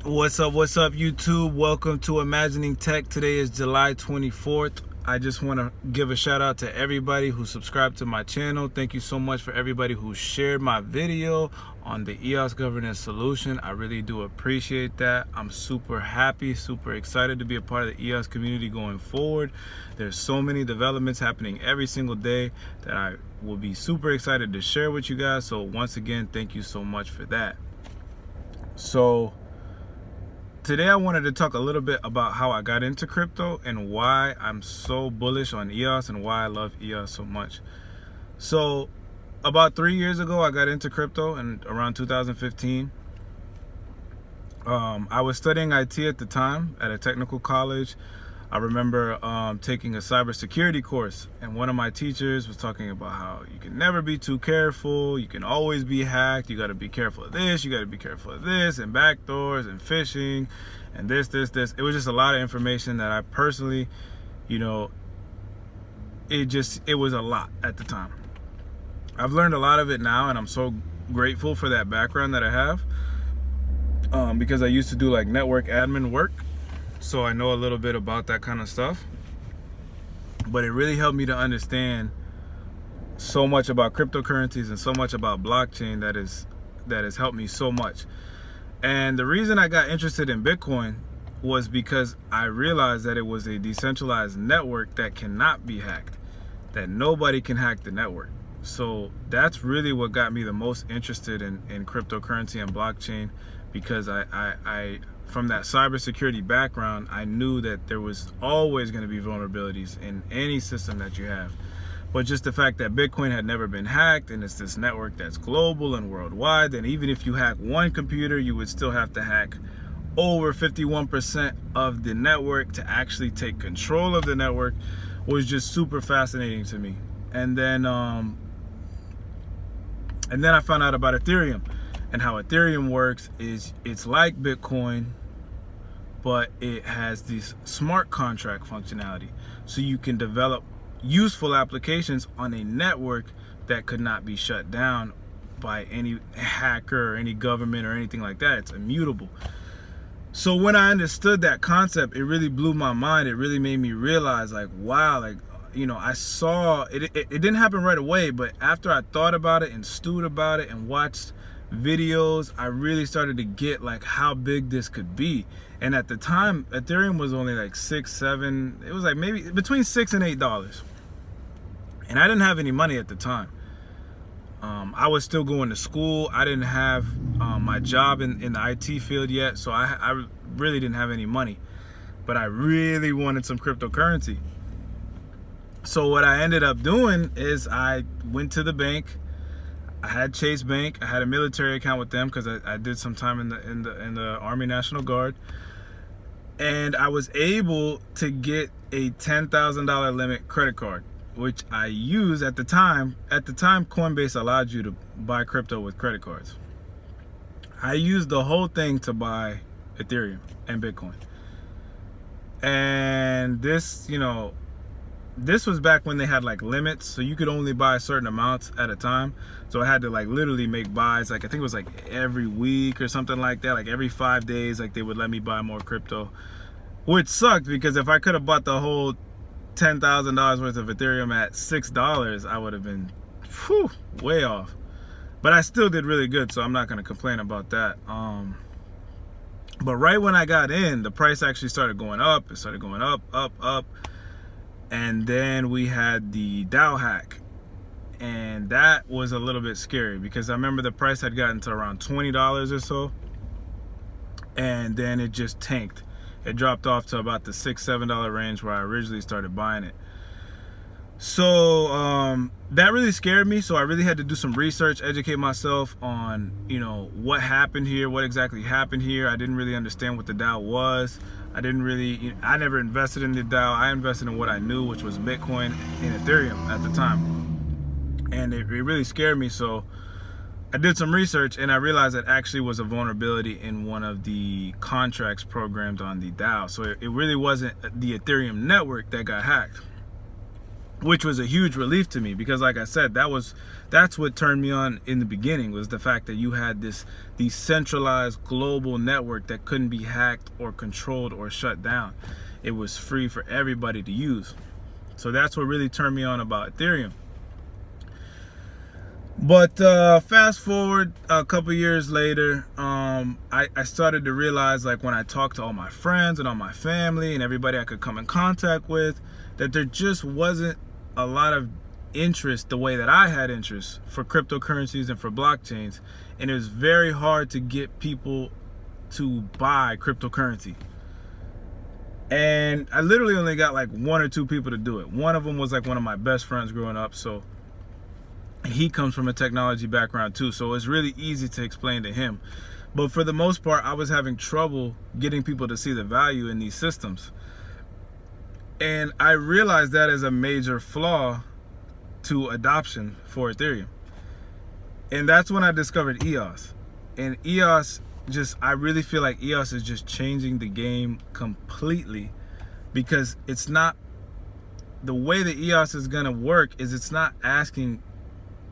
What's up, YouTube? Welcome to Imagining Tech. Today is July 24th. I just want to give a shout out to everybody who subscribed to my channel. Thank you so much for everybody who shared my video on the EOS governance solution. I really do appreciate that. I'm super happy, super excited to be a part of the EOS community going forward. There's so many developments happening every single day that I will be super excited to share with you guys. So once again, thank you so much for that. So today I wanted to talk a little bit about how I got into crypto and why I'm so bullish on EOS and why I love EOS so much. So about 3 years ago, I got into crypto and around 2015. I was studying IT at the time at a technical college. I remember taking a cybersecurity course, and one of my teachers was talking about how you can never be too careful, you can always be hacked, you got to be careful of this, you got to be careful of this, and backdoors and phishing and this. It was just a lot of information that I personally, it was a lot at the time. I've learned a lot of it now, and I'm so grateful for that background that I have, because I used to do like network admin work. So I know a little bit about that kind of stuff, but it really helped me to understand so much about cryptocurrencies and so much about blockchain that has helped me so much. And the reason I got interested in Bitcoin was because I realized that it was a decentralized network that cannot be hacked, that nobody can hack the network. So that's really what got me the most interested in cryptocurrency and blockchain, because I from that cybersecurity background, I knew that there was always going to be vulnerabilities in any system that you have. But just the fact that Bitcoin had never been hacked, and it's this network that's global and worldwide, and even if you hack one computer, you would still have to hack over 51% of the network to actually take control of the network, was just super fascinating to me. And then I found out about Ethereum. And how Ethereum works is it's like Bitcoin, but it has this smart contract functionality. So you can develop useful applications on a network that could not be shut down by any hacker or any government or anything like that. It's immutable. So when I understood that concept, it really blew my mind. It really made me realize, like, wow, like, I saw it. It didn't happen right away, but after I thought about it and stewed about it and watched videos, I really started to get like how big this could be. And at the time, Ethereum was only like $6-7, it was like maybe between $6 and $8, and I didn't have any money at the time. I was still going to school. I didn't have my job in the IT field yet, so I really didn't have any money, but I really wanted some cryptocurrency. So what I ended up doing is I went to the bank. I had Chase Bank. I had a military account with them because I did some time in the Army National Guard, and I was able to get a $10,000 limit credit card, which I used at the time. At the time, Coinbase allowed you to buy crypto with credit cards. I used the whole thing to buy Ethereum and Bitcoin, and this was back when they had like limits, so you could only buy certain amounts at a time. So I had to like literally make buys, like I think it was like every week or something like that, like every 5 days, like they would let me buy more crypto, which sucked because if I could have bought the whole $10,000 worth of Ethereum at $6, I would have been way off. But I still did really good, so I'm not going to complain about that. But right when I got in, the price actually started going up. It started going up. And then we had the Dow Hack, and that was a little bit scary because I remember the price had gotten to around $20 or so, and then it just tanked. It dropped off to about the $6-7 range where I originally started buying it. So that really scared me. So I really had to do some research, educate myself on what happened here, what exactly happened here. I didn't really understand what the Dow was. I never invested in the Dow. I invested in what I knew, which was Bitcoin and Ethereum at the time. And it really scared me. So I did some research, and I realized that actually was a vulnerability in one of the contracts programmed on the Dow. So it really wasn't the Ethereum network that got hacked. which was a huge relief to me, because like I said, that's what turned me on in the beginning, was the fact that you had this decentralized global network that couldn't be hacked or controlled or shut down. It was free for everybody to use. So that's what really turned me on about Ethereum. But fast forward a couple years later, I started to realize, like, when I talked to all my friends and all my family and everybody I could come in contact with, that there just wasn't a lot of interest the way that I had interest for cryptocurrencies and for blockchains. And it was very hard to get people to buy cryptocurrency. And I literally only got like 1 or 2 people to do it. One of them was like one of my best friends growing up, so he comes from a technology background too, so it's really easy to explain to him. But for the most part, I was having trouble getting people to see the value in these systems. And I realized that as a major flaw to adoption for Ethereum. And that's when I discovered EOS. And EOS I really feel like EOS is just changing the game completely, because it's not, the way that EOS is gonna work is it's not asking,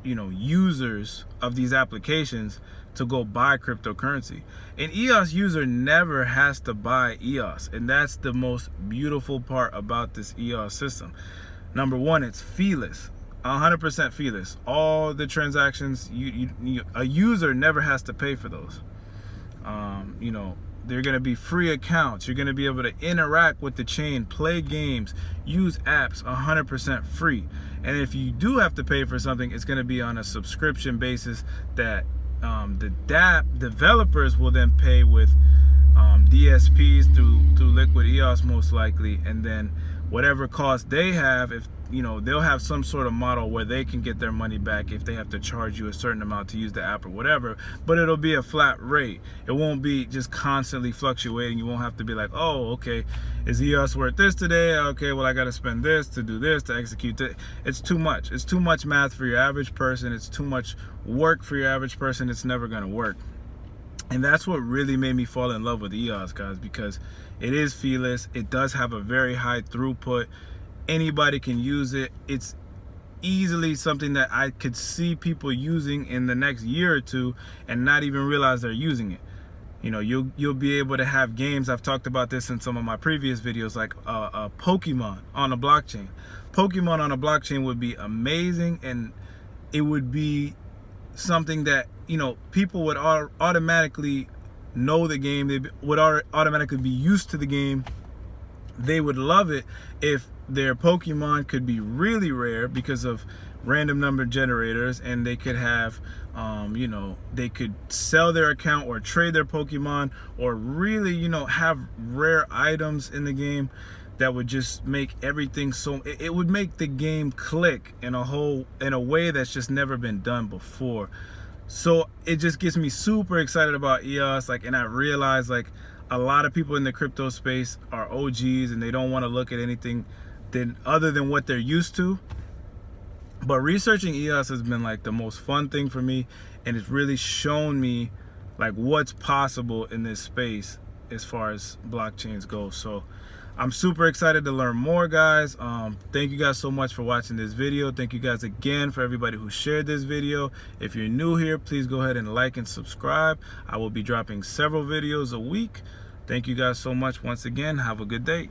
users of these applications to go buy cryptocurrency. An EOS user never has to buy EOS, and that's the most beautiful part about this EOS system. Number one, it's feeless, 100% feeless. All the transactions, a user never has to pay for those. They're going to be free accounts. You're going to be able to interact with the chain, play games, use apps 100% free. And if you do have to pay for something, it's going to be on a subscription basis that the dApp developers will then pay with DSPs through Liquid EOS most likely, and then whatever cost they have, if they'll have some sort of model where they can get their money back if they have to charge you a certain amount to use the app or whatever, but it'll be a flat rate. It won't be just constantly fluctuating. You won't have to be like, oh, okay, is EOS worth this today? Okay, well, I got to spend this to do this, to execute this. It's too much. It's too much math for your average person. It's too much work for your average person. It's never going to work. And that's what really made me fall in love with EOS, guys, because it is feeless. It does have a very high throughput. Anybody can use it. It's easily something that I could see people using in the next year or two and not even realize they're using it. You'll be able to have games. I've talked about this in some of my previous videos, like Pokemon on a blockchain. Pokemon on a blockchain would be amazing, and it would be something that people would automatically know the game. They would automatically be used to the game. They would love it if their Pokemon could be really rare because of random number generators, and they could have they could sell their account or trade their Pokemon, or really have rare items in the game that would just make everything it would make the game click in a way that's just never been done before. So it just gets me super excited about EOS. And I realize, a lot of people in the crypto space are OGs and they don't want to look at anything other than what they're used to. But researching EOS has been the most fun thing for me, and it's really shown me what's possible in this space as far as blockchains go. So I'm super excited to learn more, guys. Thank you guys so much for watching this video. Thank you guys again for everybody who shared this video. If you're new here, please go ahead and like and subscribe. I will be dropping several videos a week. Thank you guys so much once again. Have a good day.